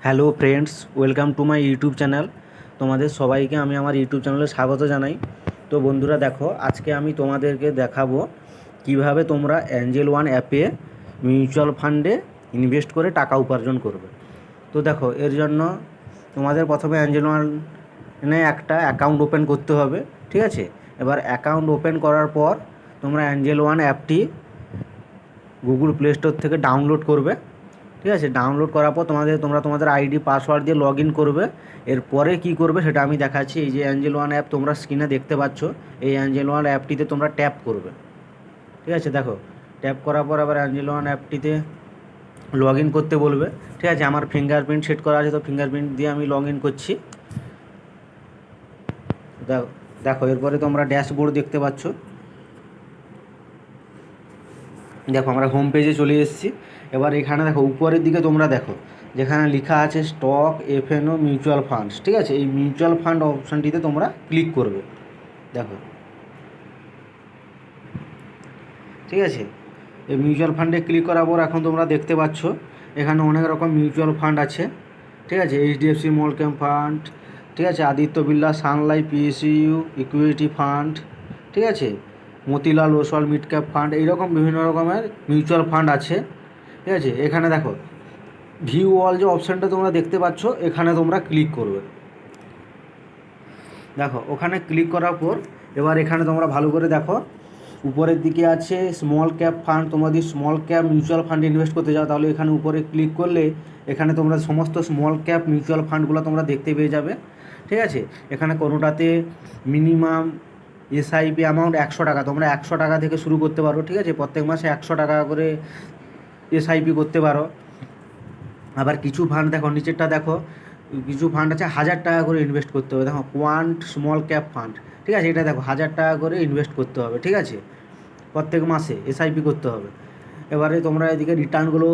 Hello friends, welcome to my YouTube channel. তোমাদের সবাইকে আমি আমার ইউটিউব চ্যানেলে স্বাগত জানাই। তো বন্ধুরা দেখো, আজকে আমি তোমাদেরকে দেখাবো কিভাবে তোমরা অ্যাঞ্জেল ওয়ান অ্যাপে মিউচুয়াল ফান্ডে ইনভেস্ট করে টাকা উপার্জন করবে। তো দেখো, এর জন্য তোমাদের প্রথমে অ্যাঞ্জেল ওয়ানে একটা অ্যাকাউন্ট ওপেন করতে হবে, ঠিক আছে। এবার অ্যাকাউন্ট ওপেন করার পর তোমরা অ্যাঞ্জেল ওয়ান অ্যাপটি গুগল প্লে স্টোর থেকে ডাউনলোড করবে, ঠিক আছে। ডাউনলোড করার পর তোমরা তোমাদের আইডি পাসওয়ার্ড দিয়ে লগ ইন করবে। এরপরে কী করবে সেটা আমি দেখাচ্ছি। এই যে অ্যাঞ্জেল ওয়ান অ্যাপ তোমরা স্ক্রিনে দেখতে পাচ্ছ, এই অ্যাঞ্জেল ওয়ান অ্যাপটিতে তোমরা ট্যাপ করবে, ঠিক আছে। দেখো, ট্যাপ করার পর আবার অ্যাঞ্জেল ওয়ান অ্যাপটিতে লগ ইন করতে বলবে, ঠিক আছে। আমার ফিঙ্গারপ্রিন্ট সেট করা আছে, তো ফিঙ্গারপ্রিন্ট দিয়ে আমি লগ ইন করছি। দেখো দেখো এরপরে তোমরা ড্যাশবোর্ড দেখতে পাচ্ছ। দেখো, আমরা হোম পেজে চলে এসেছি। এবার এখানে দেখো, উপরের দিকে তোমরা দেখো যেখানে লেখা আছে স্টক এফএনও মিউচুয়াল ফান্ডস, ঠিক আছে। এই মিউচুয়াল ফান্ড অপশানটিতে তোমরা ক্লিক করবে। দেখো, ঠিক আছে। এই মিউচুয়াল ফান্ডে ক্লিক করার পর এখন তোমরা দেখতে পাচ্ছ এখানে অনেক রকম মিউচুয়াল ফান্ড আছে, ঠিক আছে। এইচডিএফসি স্মল ক্যাপ ফান্ড, ঠিক আছে। Aditya Birla Sun Life PSU equity fund, ঠিক আছে। Motilal Oswal mid cap fund, এইরকম বিভিন্ন রকমের মিউচুয়াল ফান্ড আছে, ঠিক আছে। এখানে দেখো ভিউ অল যে অপশানটা তোমরা দেখতে পাচ্ছ, এখানে তোমরা ক্লিক করবে। দেখো, ওখানে ক্লিক করার পর এবার এখানে তোমরা ভালো করে দেখো, উপরের দিকে আছে স্মল ক্যাপ ফান্ড। তোমরা যদি স্মল ক্যাপ মিউচুয়াল ফান্ডে ইনভেস্ট করতে চাও তাহলে এখানে উপরে ক্লিক করলে এখানে তোমরা সমস্ত স্মল ক্যাপ মিউচুয়াল ফান্ডগুলো তোমরা দেখতে পেয়ে যাবে, ঠিক আছে। এখানে কোনোটাতে মিনিমাম এসআইপি অ্যামাউন্ট 100 টাকা, তোমরা 100 টাকা থেকে শুরু করতে পারো, ঠিক আছে। প্রত্যেক মাসে 100 টাকা করে এসআইপি করতে পারো। আবার কিছু ফান্ড দেখো, নিচেরটা দেখো, কিছু ফান্ড আছে 1000 টাকা করে ইনভেস্ট করতে হবে। দেখো, কোয়ান্ট স্মল ক্যাপ ফান্ড, ঠিক আছে। এটা দেখো 1000 টাকা করে ইনভেস্ট করতে হবে, ঠিক আছে। প্রত্যেক মাসে এসআইপি করতে হবে। এবারে তোমরা এদিকে রিটার্নগুলো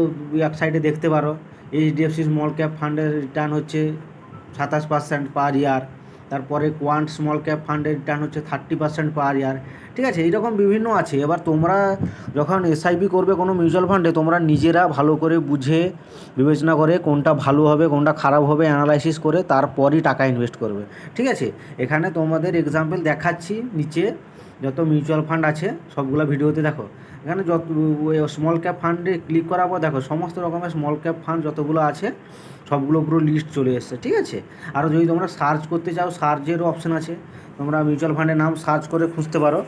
এক সাইডে দেখতে পারো। এইচডিএফসি স্মল ক্যাপ ফান্ডের রিটার্ন হচ্ছে 27% পার ইয়ার। তারপরে কোয়ান্ট স্মল ক্যাপ ফান্ডের রিটার্ন হচ্ছে 30% পার ইয়ার, ঠিক আছে। এইরকম বিভিন্ন আছে। এবার তোমরা যখন এসআইপি করবে কোনো মিউচুয়াল ফান্ডে, তোমরা নিজেরা ভালো করে বুঝে বিবেচনা করে কোনটা ভালো হবে কোনটা খারাপ হবে অ্যানালাইসিস করে তারপরই টাকা ইনভেস্ট করবে, ঠিক আছে। এখানে তোমাদের এক্সাম্পল দেখাচ্ছি, নিচে যত মিউচুয়াল ফান্ড আছে সবগুলো ভিডিওতে দেখো। এখানে যত স্মল ক্যাপ ফান্ডে ক্লিক করার পর দেখো সমস্ত রকমের স্মল ক্যাপ ফান্ড যতগুলো আছে সবগুলো পুরো লিস্ট চলে এসছে, ঠিক আছে। আরও যদি তোমরা সার্চ করতে চাও, সার্চেরও অপশান আছে, তোমরা মিউচুয়াল ফান্ডের নাম সার্চ করে খুঁজতে পারো।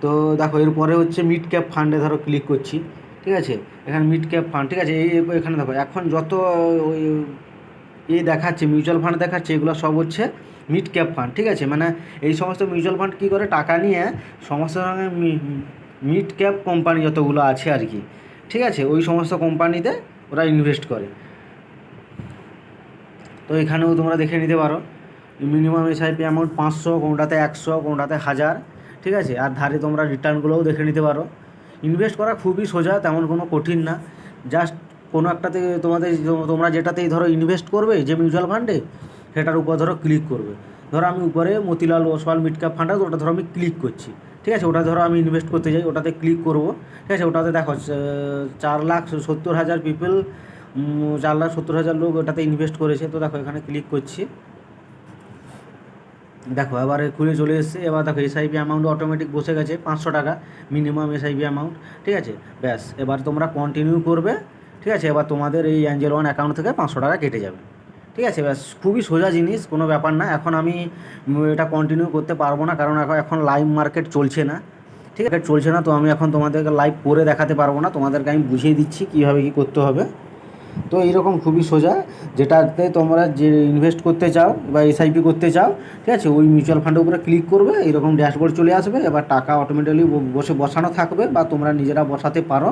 তো দেখো, এরপরে হচ্ছে মিড ক্যাপ ফান্ডে ধরো ক্লিক করছি, ঠিক আছে। এখানে মিড ক্যাপ ফান্ড, ঠিক আছে। এখানে দেখো এখন যত ওই দেখাচ্ছে মিউচুয়াল ফান্ড দেখাচ্ছে, এগুলো সব হচ্ছে মিড ক্যাপ ফান্ড, ঠিক আছে। মানে এই সমস্ত মিউচুয়াল ফান্ড কী করে টাকা নিয়ে সমস্ত রকমের মিড ক্যাপ কোম্পানি যতগুলো আছে আর কি, ঠিক আছে, ওই সমস্ত কোম্পানিতে ওরা ইনভেস্ট করে। তো এখানেও তোমরা দেখে নিতে পারো মিনিমাম এসআইপি অ্যামাউন্ট 500, কোনটাতে 100, কোনটাতে 1000, ঠিক আছে। আর ধারে তোমরা রিটার্নগুলোও দেখে নিতে পারো। ইনভেস্ট করা খুবই সোজা, তেমন কোনো কঠিন না। জাস্ট কোনো একটাতে তোমরা যেটাতেই ধরো ইনভেস্ট করবে যে মিউচুয়াল ফান্ডে, সেটার উপর ধরো ক্লিক করবে। ধরো আমি উপরে Motilal Oswal mid cap fund, ওটা ধরো আমি ক্লিক করছি, ঠিক আছে। ওটা ধরো আমি ইনভেস্ট করতে যাই, ওটাতে ক্লিক করব, ঠিক আছে। ওটাতে দেখো 4,70,000 পিপল, 4,70,000 লোক ওটাতে ইনভেস্ট করেছে। তো দেখো এখানে ক্লিক করছি, দেখো এবারে খুলে চলে এসেছে। এবার দেখো এসআইপি অ্যামাউন্ট অটোমেটিক বসে গেছে 500 টাকা মিনিমাম এসআইপি অ্যামাউন্ট, ঠিক আছে। ব্যাস, এবার তোমরা কন্টিনিউ করবে, ঠিক আছে। এবার তোমাদের এই অ্যাঞ্জেল ওয়ান অ্যাকাউন্ট থেকে 500 টাকা কেটে যাবে, ঠিক আছে। ব্যাস, খুবই সোজা জিনিস, কোনো ব্যাপার না। এখন আমি এটা কন্টিনিউ করতে পারবো না, কারণ এখন লাইভ মার্কেট চলছে না, ঠিক আছে, চলছে না। তো আমি এখন তোমাদেরকে লাইভ করে দেখাতে পারবো না, তোমাদেরকে আমি বুঝিয়ে দিচ্ছি কীভাবে কী করতে হবে। তো এইরকম খুবই সোজা, যেটাতে তোমরা যে ইনভেস্ট করতে চাও বা এসআইপি করতে চাও, ঠিক আছে, ওই মিউচুয়াল ফান্ডের উপরে ক্লিক করবে, এইরকম ড্যাশবোর্ড চলে আসবে। এবার টাকা অটোমেটিক্যালি বসানো থাকবে, বা তোমরা নিজেরা বসাতে পারো।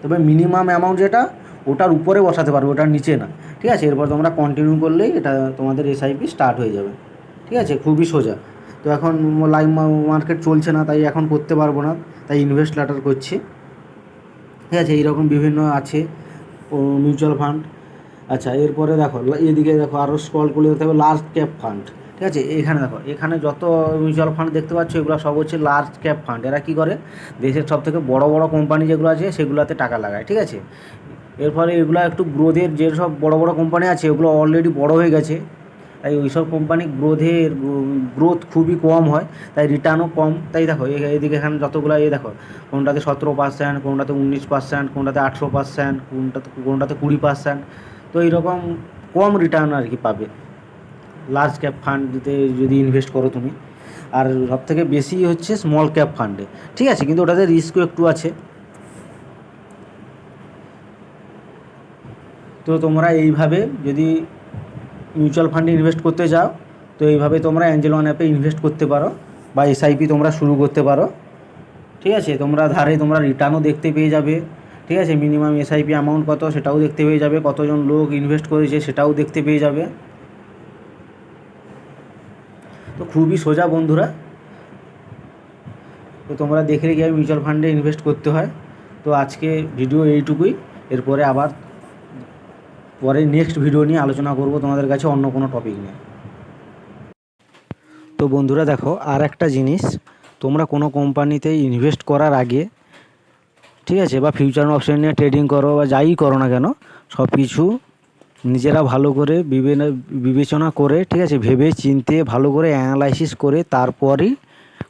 তবে মিনিমাম অ্যামাউন্ট যেটা, ওটার উপরে বসাতে পারবে, ওটার নিচে না, ঠিক আছে। এরপর তোমরা কন্টিনিউ করলেই এটা তোমাদের এসআইপি স্টার্ট হয়ে যাবে, ঠিক আছে, খুবই সোজা। তো এখন লাইভ মার্কেট চলছে না, তাই এখন করতে পারবো না, তাই ইনভেস্ট লেটার করছি, ঠিক আছে। এইরকম বিভিন্ন আছে ও মিউচুয়াল ফান্ড। আচ্ছা, এরপরে দেখো এদিকে দেখো আরও স্ক্রল করলে দেখতে হবে লার্জ ক্যাপ ফান্ড, ঠিক আছে। এখানে দেখো, এখানে যত মিউচুয়াল ফান্ড দেখতে পাচ্ছ এগুলো সব হচ্ছে লার্জ ক্যাপ ফান্ড। এরা কী করে, দেশের সব থেকে বড় বড় কোম্পানি যেগুলো আছে সেগুলোতে টাকা লাগায়, ঠিক আছে। এর ফলে এগুলো একটু গ্রোথের, যেসব বড় বড় কোম্পানি আছে ওগুলো অলরেডি বড় হয়ে গেছে, তাই ওইসব কোম্পানি গ্রোথ খুবই কম হয়, তাই রিটার্নও কম। তাই দেখো এদিকে এখানে যতগুলো দেখো, কোনটাতে 17%, কোনটাতে 19%, কোনটাতে 18%, কোনটাতে 20%। তো এইরকম কম রিটার্ন আর কি পাবে লার্জ ক্যাপ ফান্ডতে যদি ইনভেস্ট করো তুমি। আর সবথেকে বেশি হচ্ছে স্মল ক্যাপ ফান্ডে, ঠিক আছে, কিন্তু ওটাতে রিস্কও একটু আছে। তো তোমরা এইভাবে যদি মিউচুয়াল ফান্ডে ইনভেস্ট করতে যাও, তো এইভাবে তোমরা অ্যাঞ্জেল ওয়ান অ্যাপে ইনভেস্ট করতে পারো বা এসআইপি তোমরা শুরু করতে পারো, ঠিক আছে। তোমরা তোমরা রিটার্নও দেখতে পেয়ে যাবে, ঠিক আছে। মিনিমাম এসআইপি অ্যামাউন্ট কত সেটাও দেখতে পেয়ে যাবে, কতজন লোক ইনভেস্ট করেছে সেটাও দেখতে পেয়ে যাবে। তো খুবই সোজা বন্ধুরা। তো তোমরা দেখে কীভাবে মিউচুয়াল ফান্ডে ইনভেস্ট করতে হয়। তো আজকে ভিডিও এইটুকুই, এরপরে আবার নেক্সট ভিডিও নিয়ে আলোচনা করব তোমাদের কাছে অন্য কোনো টপিক নিয়ে। তো বন্ধুরা দেখো, আর একটা জিনিস, তোমরা কোনো কোম্পানিতে ইনভেস্ট করার আগে, ঠিক আছে, বা ফিউচার অপশন নিয়ে ট্রেডিং করো বা যাই করো না কেন, সব কিছু নিজেরা ভালো করে বিবেচনা করে, ঠিক আছে, ভেবে চিনতে ভালো করে অ্যানালাইসিস করে তারপরই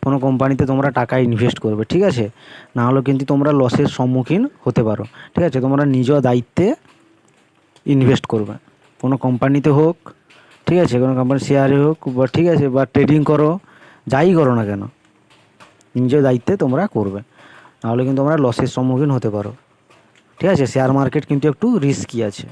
কোনো কোম্পানিতে তোমরা টাকা ইনভেস্ট করবে, ঠিক আছে। না হলে কিন্তু তোমরা লসের সম্মুখীন হতে পারো, ঠিক আছে। তোমরা নিজ দায়িত্বে ইনভেস্ট করবে, কোনো কোম্পানিতে হোক, ঠিক আছে, কোনো কোম্পানির শেয়ারে হোক বা, ঠিক আছে, বা ট্রেডিং করো, যাই করো না কেন নিজ দায়িত্বে তোমরা করবে, নাহলে কিন্তু তোমরা লসের সম্মুখীন হতে পারো, ঠিক আছে। শেয়ার মার্কেট কিন্তু একটু রিস্কি আছে।